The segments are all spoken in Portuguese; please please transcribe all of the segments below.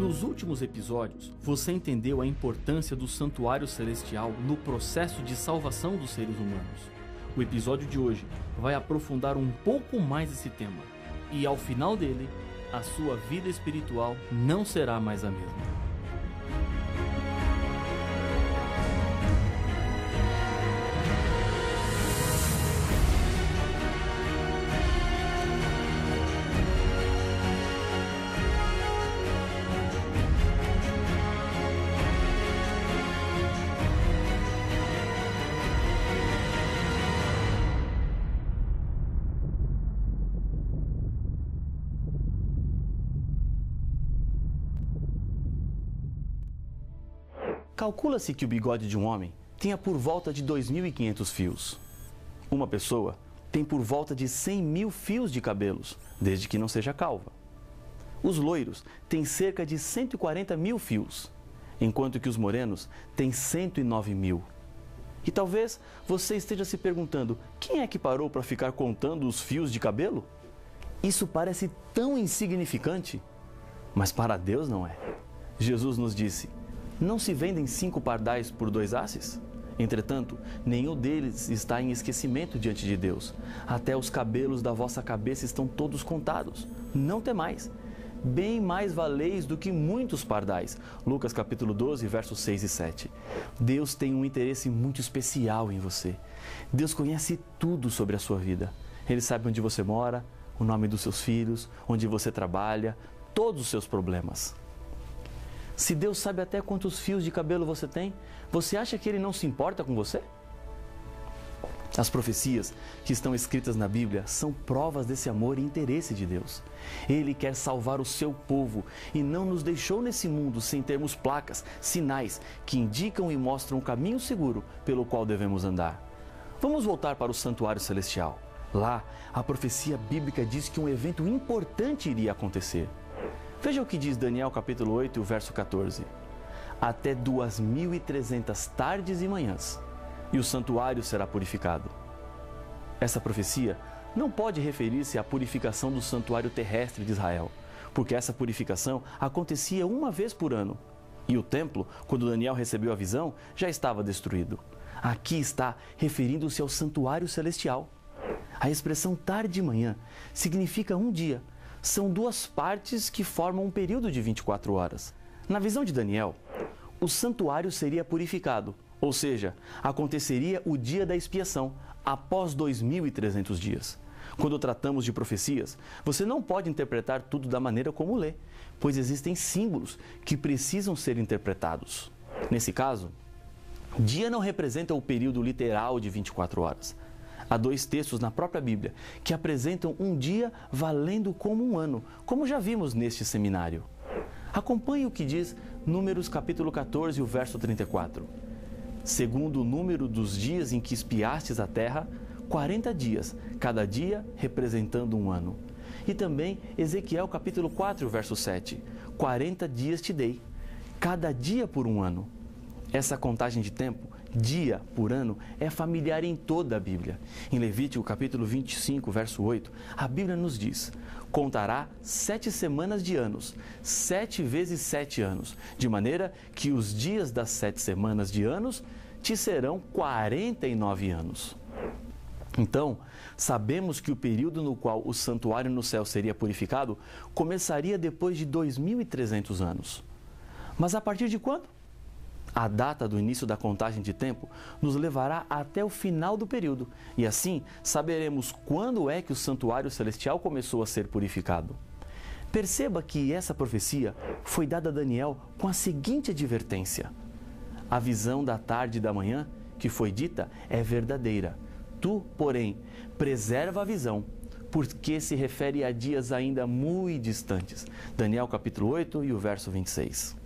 Nos últimos episódios, você entendeu a importância do santuário celestial no processo de salvação dos seres humanos. O episódio de hoje vai aprofundar um pouco mais esse tema. E ao final dele, a sua vida espiritual não será mais a mesma. Calcula-se que o bigode de um homem tenha por volta de 2.500 fios. Uma pessoa tem por volta de 100.000 fios de cabelos, desde que não seja calva. Os loiros têm cerca de 140.000 fios, enquanto que os morenos têm 109.000. E talvez você esteja se perguntando, quem é que parou para ficar contando os fios de cabelo? Isso parece tão insignificante, mas para Deus não é. Jesus nos disse: não se vendem 5 pardais por 2 asses? Entretanto, nenhum deles está em esquecimento diante de Deus. Até os cabelos da vossa cabeça estão todos contados. Não temais. Bem mais valeis do que muitos pardais. Lucas capítulo 12, versos 6 e 7. Deus tem um interesse muito especial em você. Deus conhece tudo sobre a sua vida. Ele sabe onde você mora, o nome dos seus filhos, onde você trabalha, todos os seus problemas. Se Deus sabe até quantos fios de cabelo você tem, você acha que Ele não se importa com você? As profecias que estão escritas na Bíblia são provas desse amor e interesse de Deus. Ele quer salvar o seu povo e não nos deixou nesse mundo sem termos placas, sinais que indicam e mostram o caminho seguro pelo qual devemos andar. Vamos voltar para o santuário celestial. Lá, a profecia bíblica diz que um evento importante iria acontecer. Veja o que diz Daniel capítulo 8, verso 14. Até 2.300 tardes e manhãs, e o santuário será purificado. Essa profecia não pode referir-se à purificação do santuário terrestre de Israel, porque essa purificação acontecia uma vez por ano, e o templo, quando Daniel recebeu a visão, já estava destruído. Aqui está referindo-se ao santuário celestial. A expressão tarde e manhã significa um dia. São 2 partes que formam um período de 24 horas. Na visão de Daniel, o santuário seria purificado, ou seja, aconteceria o dia da expiação, após 2.300 dias. Quando tratamos de profecias, você não pode interpretar tudo da maneira como lê, pois existem símbolos que precisam ser interpretados. Nesse caso, dia não representa o período literal de 24 horas. Há 2 textos na própria Bíblia que apresentam um dia valendo como um ano, como já vimos neste seminário. Acompanhe o que diz Números capítulo 14, o verso 34. Segundo o número dos dias em que espiastes a terra, 40 dias, cada dia representando um ano. E também Ezequiel capítulo 4, verso 7. 40 dias te dei, cada dia por um ano. Essa contagem de tempo, dia por ano, é familiar em toda a Bíblia. Em Levítico capítulo 25, verso 8, a Bíblia nos diz: contará 7 semanas de anos, 7 vezes 7 anos, de maneira que os dias das 7 semanas de anos te serão 49 anos. Então, sabemos que o período no qual o santuário no céu seria purificado começaria depois de 2.300 anos. Mas a partir de quando? A data do início da contagem de tempo nos levará até o final do período, e assim saberemos quando é que o santuário celestial começou a ser purificado. Perceba que essa profecia foi dada a Daniel com a seguinte advertência: a visão da tarde e da manhã que foi dita é verdadeira. Tu, porém, preserva a visão, porque se refere a dias ainda muito distantes. Daniel capítulo 8 e o verso 26.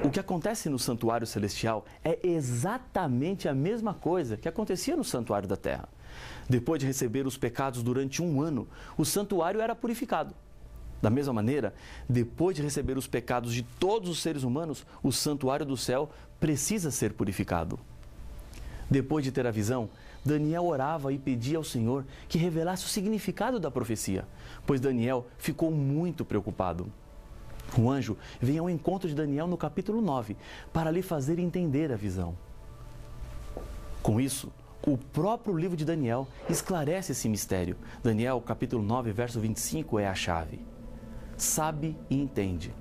O que acontece no santuário celestial é exatamente a mesma coisa que acontecia no santuário da terra. Depois de receber os pecados durante um ano, o santuário era purificado. Da mesma maneira, depois de receber os pecados de todos os seres humanos, o santuário do céu precisa ser purificado. Depois de ter a visão, Daniel orava e pedia ao Senhor que revelasse o significado da profecia, pois Daniel ficou muito preocupado. O anjo vem ao encontro de Daniel no capítulo 9 para lhe fazer entender a visão. Com isso, o próprio livro de Daniel esclarece esse mistério. Daniel, capítulo 9, verso 25 é a chave. Sabe e entende.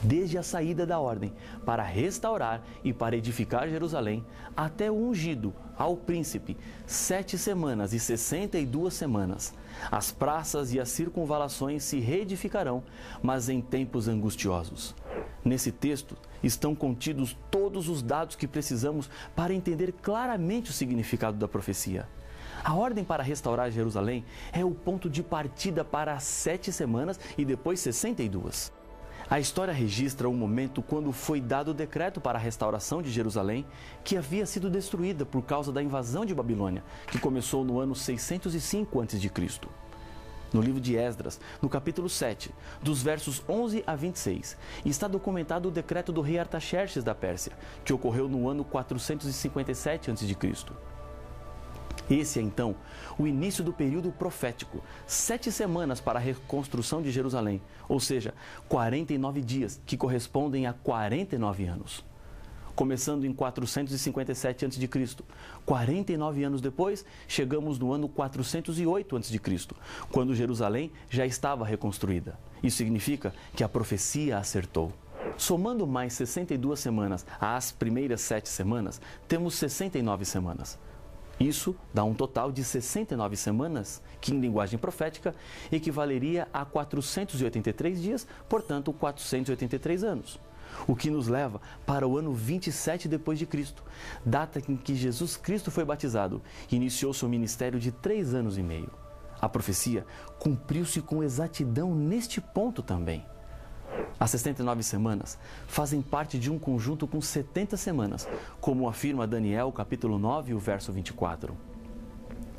Desde a saída da ordem para restaurar e para edificar Jerusalém, até o ungido ao príncipe, 7 semanas e 62 semanas. As praças e as circunvalações se reedificarão, mas em tempos angustiosos. Nesse texto estão contidos todos os dados que precisamos para entender claramente o significado da profecia. A ordem para restaurar Jerusalém é o ponto de partida para as 7 semanas e depois 62. A história registra o momento quando foi dado o decreto para a restauração de Jerusalém, que havia sido destruída por causa da invasão de Babilônia, que começou no ano 605 a.C. No livro de Esdras, no capítulo 7, dos versos 11 a 26, está documentado o decreto do rei Artaxerxes da Pérsia, que ocorreu no ano 457 a.C. Esse é, então, o início do período profético, 7 semanas para a reconstrução de Jerusalém, ou seja, 49 dias, que correspondem a 49 anos. Começando em 457 a.C., 49 anos depois, chegamos no ano 408 a.C., quando Jerusalém já estava reconstruída. Isso significa que a profecia acertou. Somando mais 62 semanas às primeiras 7 semanas, temos 69 semanas. Isso dá um total de 69 semanas, que em linguagem profética equivaleria a 483 dias, portanto 483 anos. O que nos leva para o ano 27 depois de Cristo, data em que Jesus Cristo foi batizado e iniciou seu ministério de 3 anos e meio. A profecia cumpriu-se com exatidão neste ponto também. As 69 semanas fazem parte de um conjunto com 70 semanas, como afirma Daniel, capítulo 9, o verso 24.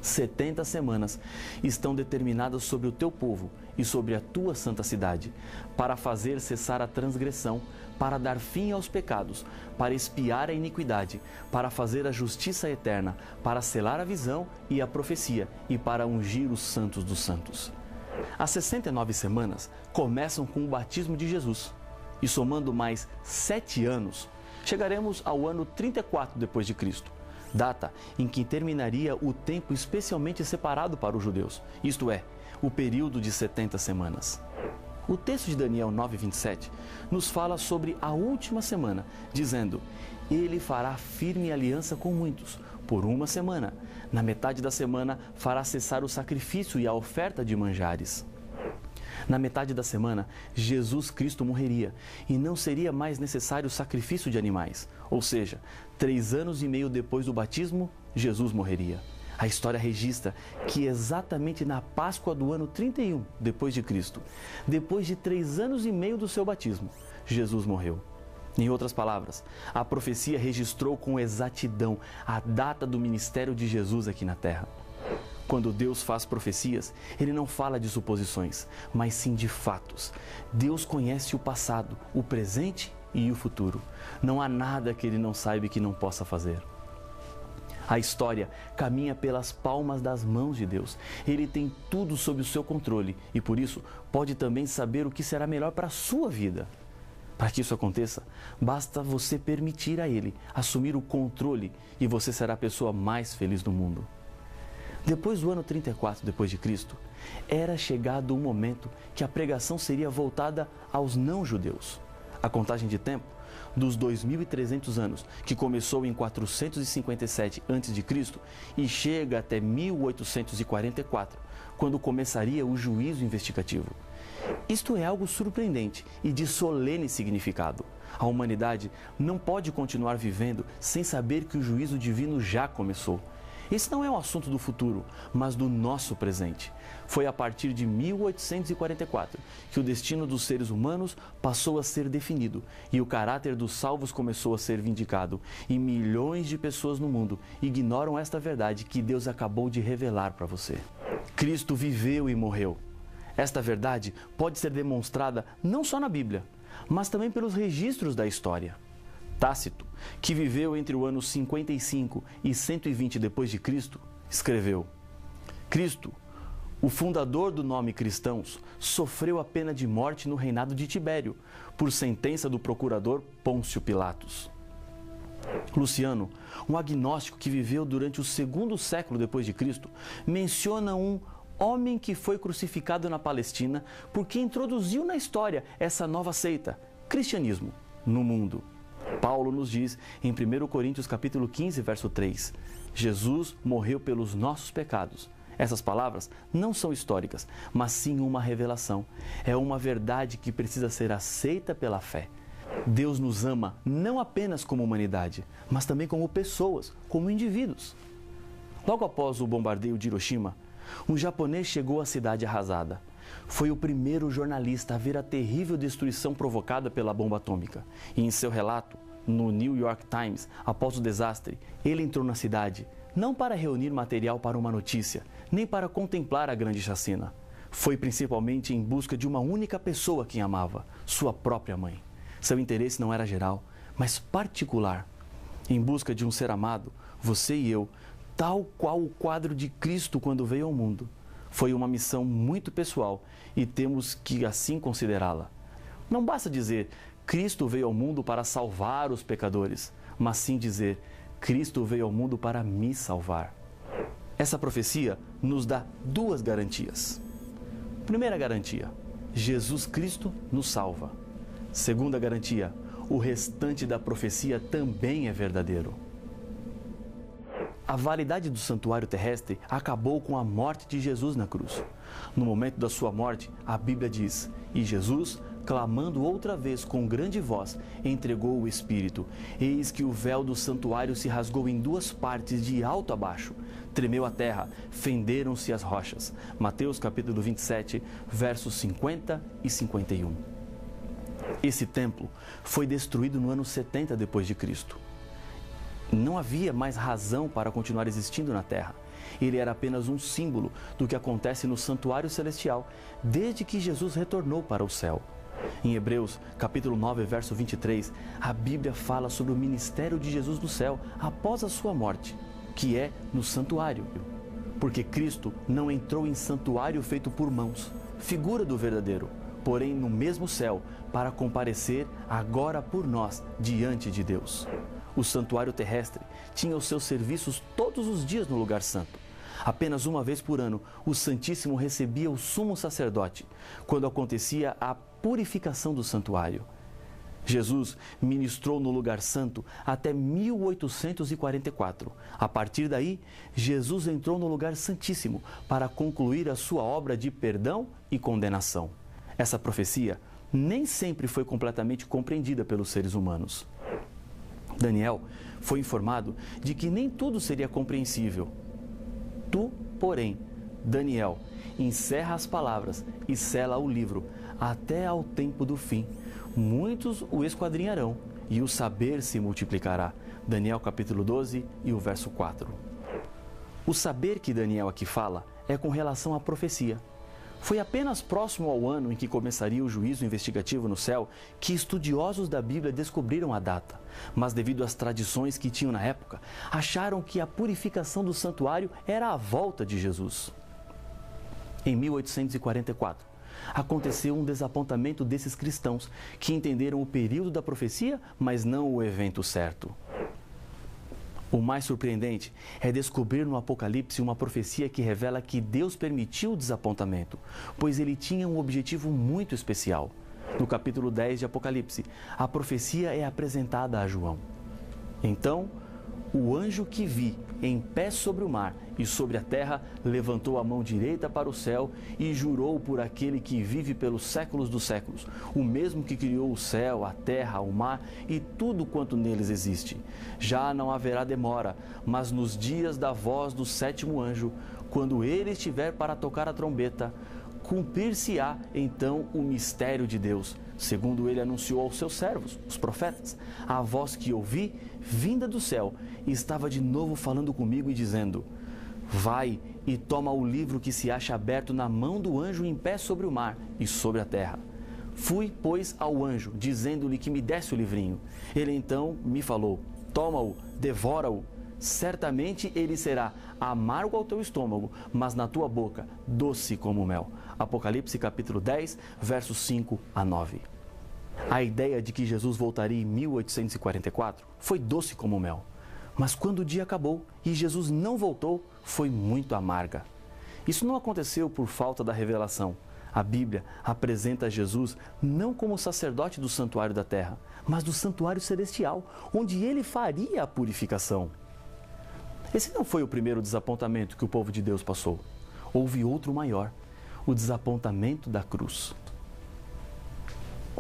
70 semanas estão determinadas sobre o teu povo e sobre a tua santa cidade, para fazer cessar a transgressão, para dar fim aos pecados, para expiar a iniquidade, para fazer a justiça eterna, para selar a visão e a profecia e para ungir os santos dos santos. As 69 semanas começam com o batismo de Jesus e somando mais 7 anos, chegaremos ao ano 34 depois de Cristo, data em que terminaria o tempo especialmente separado para os judeus, isto é, o período de 70 semanas. O texto de Daniel 9:27 nos fala sobre a última semana, dizendo: Ele fará firme aliança com muitos, por 1 semana. Na metade da semana fará cessar o sacrifício e a oferta de manjares. Na metade da semana, Jesus Cristo morreria e não seria mais necessário o sacrifício de animais. Ou seja, 3 anos e meio depois do batismo, Jesus morreria. A história registra que exatamente na Páscoa do ano 31 depois de Cristo, depois de 3 anos e meio do seu batismo, Jesus morreu. Em outras palavras, a profecia registrou com exatidão a data do ministério de Jesus aqui na Terra. Quando Deus faz profecias, Ele não fala de suposições, mas sim de fatos. Deus conhece o passado, o presente e o futuro. Não há nada que Ele não saiba e que não possa fazer. A história caminha pelas palmas das mãos de Deus. Ele tem tudo sob o seu controle e, por isso, pode também saber o que será melhor para a sua vida. Para que isso aconteça, basta você permitir a Ele assumir o controle e você será a pessoa mais feliz do mundo. Depois do ano 34 depois de Cristo, era chegado o momento que a pregação seria voltada aos não-judeus. A contagem de tempo dos 2.300 anos, que começou em 457 a.C. e chega até 1844, quando começaria o juízo investigativo. Isto é algo surpreendente e de solene significado. A humanidade não pode continuar vivendo sem saber que o juízo divino já começou. Esse não é um assunto do futuro, mas do nosso presente. Foi a partir de 1844 que o destino dos seres humanos passou a ser definido e o caráter dos salvos começou a ser vindicado. E milhões de pessoas no mundo ignoram esta verdade que Deus acabou de revelar para você. Cristo viveu e morreu. Esta verdade pode ser demonstrada não só na Bíblia, mas também pelos registros da história. Tácito, que viveu entre o ano 55 e 120 depois de Cristo, escreveu: Cristo, O fundador do nome cristãos sofreu a pena de morte no reinado de Tibério, por sentença do procurador Pôncio Pilatos. Luciano, um agnóstico que viveu durante o segundo século depois de Cristo, menciona um homem que foi crucificado na Palestina porque introduziu na história essa nova seita, cristianismo, no mundo. Paulo nos diz em 1 Coríntios capítulo 15, verso 3, Jesus morreu pelos nossos pecados. Essas palavras não são históricas, mas sim uma revelação. É uma verdade que precisa ser aceita pela fé. Deus nos ama não apenas como humanidade, mas também como pessoas, como indivíduos. Logo após o bombardeio de Hiroshima, um japonês chegou à cidade arrasada. Foi o primeiro jornalista a ver a terrível destruição provocada pela bomba atômica. E em seu relato, no New York Times, após o desastre, ele entrou na cidade não para reunir material para uma notícia, nem para contemplar a grande chacina. Foi principalmente em busca de uma única pessoa que amava, sua própria mãe. Seu interesse não era geral, mas particular. Em busca de um ser amado, você e eu, tal qual o quadro de Cristo quando veio ao mundo. Foi uma missão muito pessoal e temos que assim considerá-la. Não basta dizer, Cristo veio ao mundo para salvar os pecadores, mas sim dizer, Cristo veio ao mundo para me salvar. Essa profecia nos dá duas garantias. Primeira garantia, Jesus Cristo nos salva. Segunda garantia, o restante da profecia também é verdadeiro. A validade do santuário terrestre acabou com a morte de Jesus na cruz. No momento da sua morte, a Bíblia diz, e Jesus, clamando outra vez com grande voz, entregou o Espírito. Eis que o véu do santuário se rasgou em duas partes, de alto a baixo. Tremeu a terra, fenderam-se as rochas. Mateus capítulo 27, versos 50 e 51. Esse templo foi destruído no ano 70 depois de Cristo. Não havia mais razão para continuar existindo na terra. Ele era apenas um símbolo do que acontece no santuário celestial, desde que Jesus retornou para o céu. Em Hebreus, capítulo 9, verso 23, a Bíblia fala sobre o ministério de Jesus no céu após a sua morte, que é no santuário. Porque Cristo não entrou em santuário feito por mãos, figura do verdadeiro, porém no mesmo céu, para comparecer agora por nós diante de Deus. O santuário terrestre tinha os seus serviços todos os dias no lugar santo. Apenas uma vez por ano, o Santíssimo recebia o sumo sacerdote, quando acontecia a purificação do santuário. Jesus ministrou no lugar santo até 1844. A partir daí, Jesus entrou no lugar santíssimo para concluir a sua obra de perdão e condenação. Essa profecia nem sempre foi completamente compreendida pelos seres humanos. Daniel foi informado de que nem tudo seria compreensível. Tu, porém, Daniel, encerra as palavras e sela o livro até ao tempo do fim. Muitos o esquadrinharão e o saber se multiplicará. Daniel capítulo 12 e o verso 4. O saber que Daniel aqui fala é com relação à profecia. Foi apenas próximo ao ano em que começaria o juízo investigativo no céu que estudiosos da Bíblia descobriram a data. Mas devido às tradições que tinham na época, acharam que a purificação do santuário era a volta de Jesus. Em 1844, aconteceu um desapontamento desses cristãos que entenderam o período da profecia, mas não o evento certo. O mais surpreendente é descobrir no Apocalipse uma profecia que revela que Deus permitiu o desapontamento, pois ele tinha um objetivo muito especial. No capítulo 10 de Apocalipse, a profecia é apresentada a João. Então, o anjo que vi em pé sobre o mar e sobre a terra levantou a mão direita para o céu e jurou por aquele que vive pelos séculos dos séculos, o mesmo que criou o céu, a terra, o mar e tudo quanto neles existe. Já não haverá demora, mas nos dias da voz do sétimo anjo, quando ele estiver para tocar a trombeta, cumprir-se-á então o mistério de Deus, segundo ele anunciou aos seus servos, os profetas. A voz que ouvi, vinda do céu, estava de novo falando comigo e dizendo: vai e toma o livro que se acha aberto na mão do anjo em pé sobre o mar e sobre a terra. Fui, pois, ao anjo, dizendo-lhe que me desse o livrinho. Ele então me falou: toma-o, devora-o. certamente ele será amargo ao teu estômago, mas na tua boca doce como mel. Apocalipse capítulo 10, versos 5 a 9. A ideia de que Jesus voltaria em 1844 foi doce como mel. Mas quando o dia acabou e Jesus não voltou, foi muito amarga. Isso não aconteceu por falta da revelação. A Bíblia apresenta Jesus não como sacerdote do santuário da terra, mas do santuário celestial, onde ele faria a purificação. Esse não foi o primeiro desapontamento que o povo de Deus passou. Houve outro maior, o desapontamento da cruz.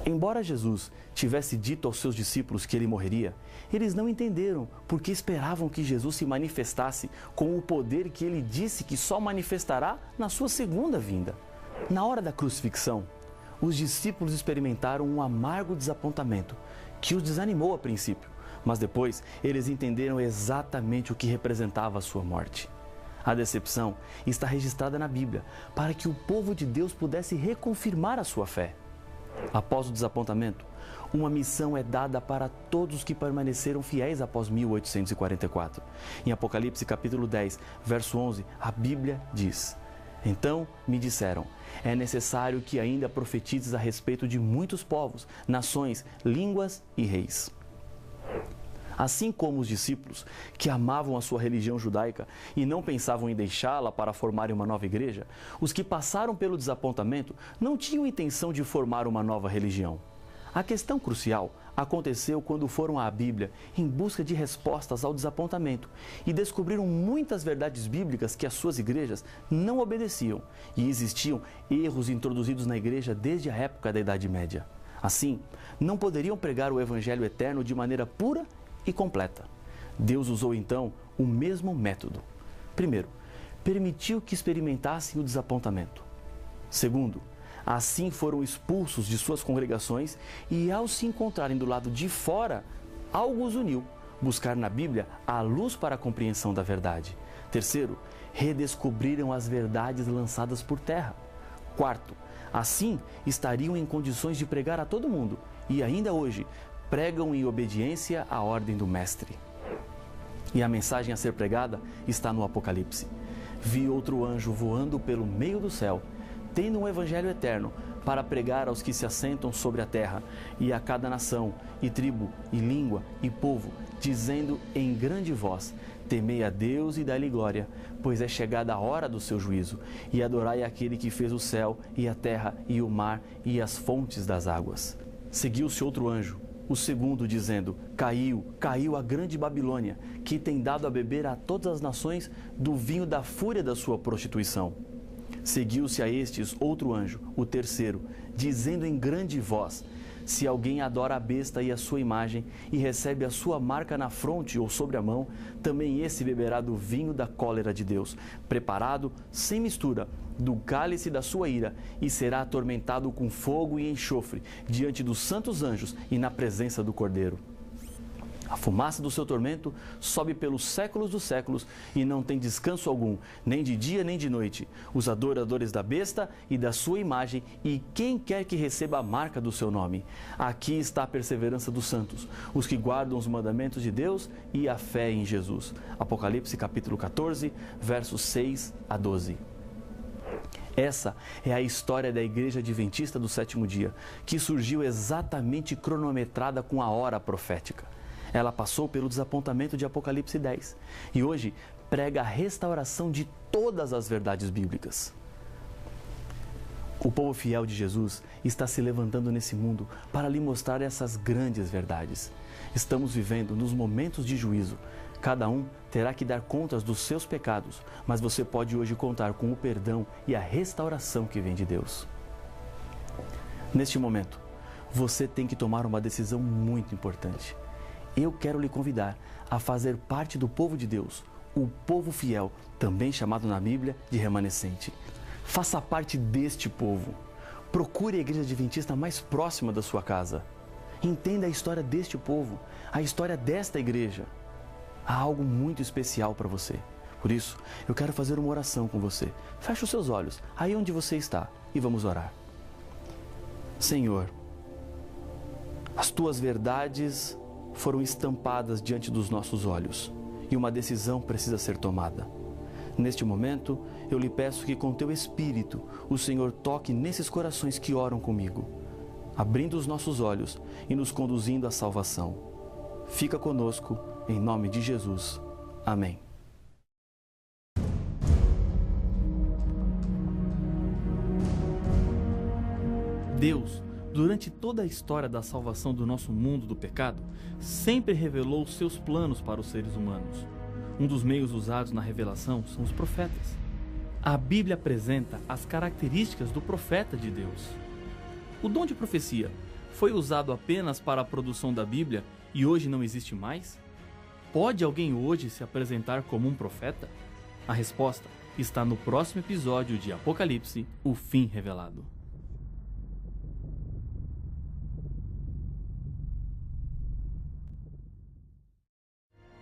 Embora Jesus tivesse dito aos seus discípulos que ele morreria, eles não entenderam porque esperavam que Jesus se manifestasse com o poder que ele disse que só manifestará na sua segunda vinda. Na hora da crucifixão, os discípulos experimentaram um amargo desapontamento que os desanimou a princípio, mas depois eles entenderam exatamente o que representava a sua morte. A decepção está registrada na Bíblia para que o povo de Deus pudesse reconfirmar a sua fé. Após o desapontamento, uma missão é dada para todos que permaneceram fiéis após 1844. Em Apocalipse capítulo 10, verso 11, a Bíblia diz: Então me disseram, é necessário que ainda profetizes a respeito de muitos povos, nações, línguas e reis. Assim como os discípulos, que amavam a sua religião judaica e não pensavam em deixá-la para formarem uma nova igreja, os que passaram pelo desapontamento não tinham intenção de formar uma nova religião. A questão crucial aconteceu quando foram à Bíblia em busca de respostas ao desapontamento e descobriram muitas verdades bíblicas que as suas igrejas não obedeciam e existiam erros introduzidos na igreja desde a época da Idade Média. Assim, não poderiam pregar o Evangelho eterno de maneira pura e completa. Deus usou então o mesmo método. Primeiro, permitiu que experimentassem o desapontamento. Segundo, assim foram expulsos de suas congregações e, ao se encontrarem do lado de fora, algo os uniu, buscar na Bíblia a luz para a compreensão da verdade. Terceiro, redescobriram as verdades lançadas por terra. Quarto, assim estariam em condições de pregar a todo mundo e ainda hoje pregam em obediência à ordem do Mestre. E a mensagem a ser pregada está no Apocalipse. Vi outro anjo voando pelo meio do céu, tendo um evangelho eterno para pregar aos que se assentam sobre a terra e a cada nação, e tribo, e língua, e povo, dizendo em grande voz: temei a Deus e dai-lhe glória, pois é chegada a hora do seu juízo, e adorai aquele que fez o céu, e a terra, e o mar, e as fontes das águas. Seguiu-se outro anjo, o segundo, dizendo: caiu a grande Babilônia, que tem dado a beber a todas as nações do vinho da fúria da sua prostituição. Seguiu-se a estes outro anjo, o terceiro, dizendo em grande voz: se alguém adora a besta e a sua imagem, e recebe a sua marca na fronte ou sobre a mão, também esse beberá do vinho da cólera de Deus, preparado, sem mistura, do cálice da sua ira, e será atormentado com fogo e enxofre, diante dos santos anjos e na presença do Cordeiro. A fumaça do seu tormento sobe pelos séculos dos séculos e não tem descanso algum, nem de dia nem de noite. Os adoradores da besta e da sua imagem e quem quer que receba a marca do seu nome. Aqui está a perseverança dos santos, os que guardam os mandamentos de Deus e a fé em Jesus. Apocalipse capítulo 14, versos 6 a 12. Essa é a história da Igreja Adventista do Sétimo Dia, que surgiu exatamente cronometrada com a hora profética. Ela passou pelo desapontamento de Apocalipse 10 e hoje prega a restauração de todas as verdades bíblicas. O povo fiel de Jesus está se levantando nesse mundo para lhe mostrar essas grandes verdades. Estamos vivendo nos momentos de juízo. Cada um terá que dar contas dos seus pecados, mas você pode hoje contar com o perdão e a restauração que vem de Deus. Neste momento, você tem que tomar uma decisão muito importante. Eu quero lhe convidar a fazer parte do povo de Deus, o povo fiel, também chamado na Bíblia de remanescente. Faça parte deste povo. Procure a igreja adventista mais próxima da sua casa. Entenda a história deste povo, a história desta igreja. Há algo muito especial para você. Por isso, eu quero fazer uma oração com você. Feche os seus olhos, aí onde você está, e vamos orar. Senhor, as tuas verdades foram estampadas diante dos nossos olhos e uma decisão precisa ser tomada. Neste momento, eu lhe peço que com teu Espírito o Senhor toque nesses corações que oram comigo, abrindo os nossos olhos e nos conduzindo à salvação. Fica conosco, em nome de Jesus. Amém. Deus, durante toda a história da salvação do nosso mundo do pecado, sempre revelou seus planos para os seres humanos. Um dos meios usados na revelação são os profetas. A Bíblia apresenta as características do profeta de Deus. O dom de profecia foi usado apenas para a produção da Bíblia e hoje não existe mais? Pode alguém hoje se apresentar como um profeta? A resposta está no próximo episódio de Apocalipse, o fim revelado.